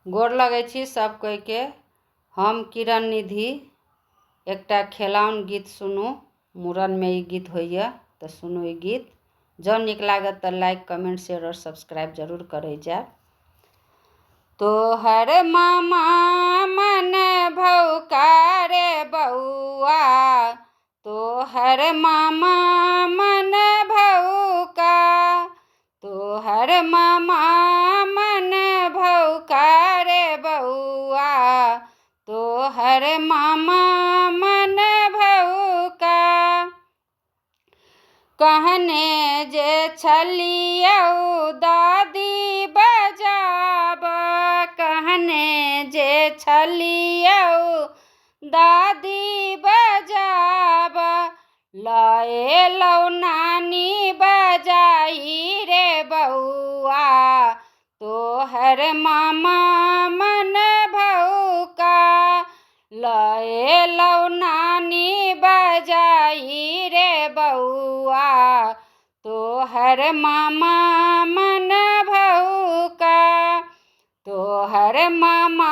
गोर लगै छी सब कोई के। हम किरण निधि एकटा खेलाउन गीत सुनू। मूड़न में ई गीत होइए तो सुनू ई गीत। जँ नीक लागत तो लाइक कमेंट शेयर और सब्सक्राइब जरूर करे जाए। तोहर मामा मन भौकारे बउआ, तोहर मामा मन भौका, तोहर मामा मन भौकारे बउआ, तोहर मामा मन भौका। कहने जे छलियौ दादी बजाब, कहने जे छलियौ दादी बजाब, लएलौ नानी बजाई रे बउआ, तोहर मामा मन भौका, लएलौ नानी बजाई रे बउआ, तोहर मामा मन भौका, तोहर मामा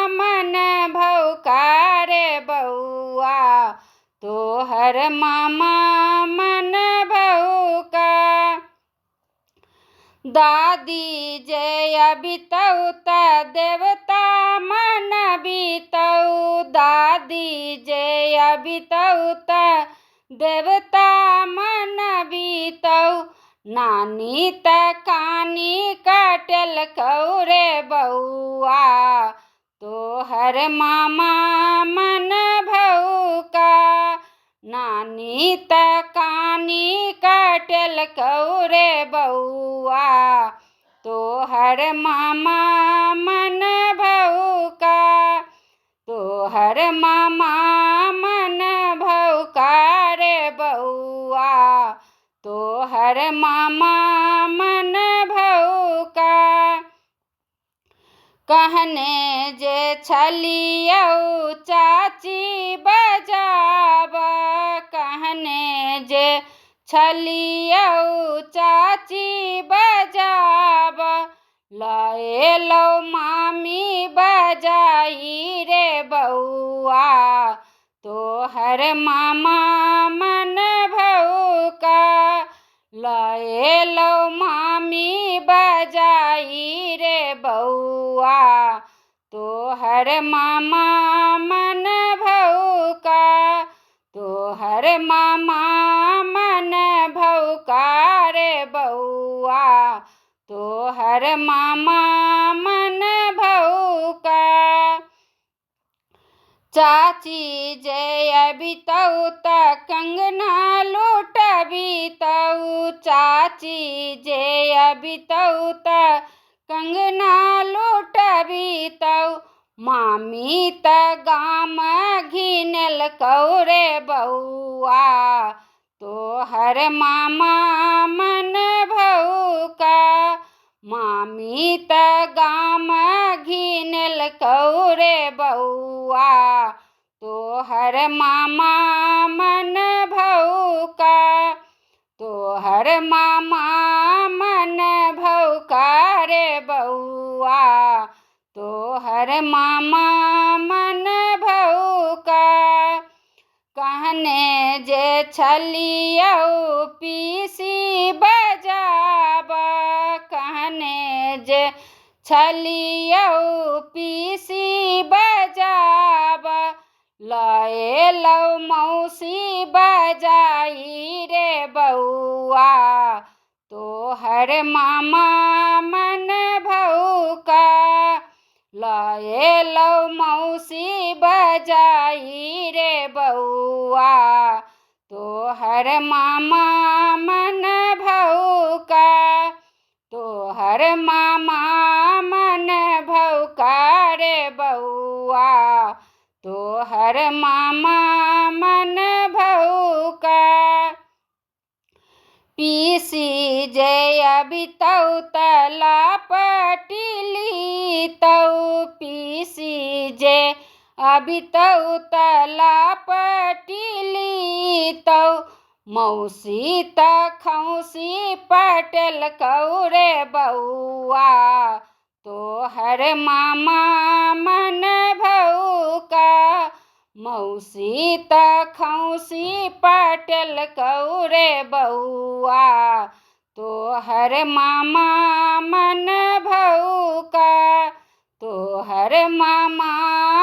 मन भौका रे बउआ, तोहर मामा मन भौका। दादी जे अबितौ त देवता मन बीतौ, दादी जे अबितौ त देवता मन बीतौ, नानी त कानी काटेलकौ रे बउआ, तोहर मामा मन भौका, नानी त कानी काटेलकौ रे बउआ, तोहर मामा मन भौका, तोहर मामा मन भौका रे बउआ, तोहर मामा मन भौका। कहने जे छलियौ चाची बजाब, कहने जे छलियौ चाची बजाब, लएलौ मामी बजाई रे बउआ, तोहर मामा मन भौका, लएलौ मामी बजाई रे बउआ, तोहर मामा मन भौका, तोहर मामा मन भौका रे बउआ, तोहर मामा मन भौका। चाची जे अबितौ त कंगना लुटबितौ, चाची जे अबितौ त कंगना लुटबितौ, मामी त गाम घिनेलकौ रे बउआ, तोहर मामा मन भौका, मामी त गाम घिनेलकौ रे बउआ, तोहर मामा मन भौका, तोहर मामा मन भौका रे बउआ, तोहर मामा मन भौका। कहने जे छलियौ पीसी बजाब, कहने जे छलियौ पीसी बजाब, लएलौ मौसी बजाई रे बउआ, तोहर मामा मन भौका, लएलौ मौसी बजाई रे बउआ, तोहर मामा मन भौका, तोहर मामा मन भौका रे बउआ, तोहर मामा मन भौका। पीसी जे अबितौ त लापटी लीतौ, पीसी जे अबितौ त लापटी लीतौ, मौसी त खौसी पटेलकौ रे बउआ, तो हर मामा मन भौका मौसी त खौसी पटेल कौरे बउआ। तो हर मामा मन भौका तो हर मामा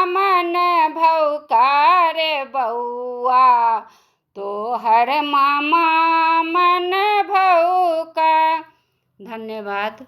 मन भौका रे बउआ। तो हर मामा मन भौका। धन्यवाद।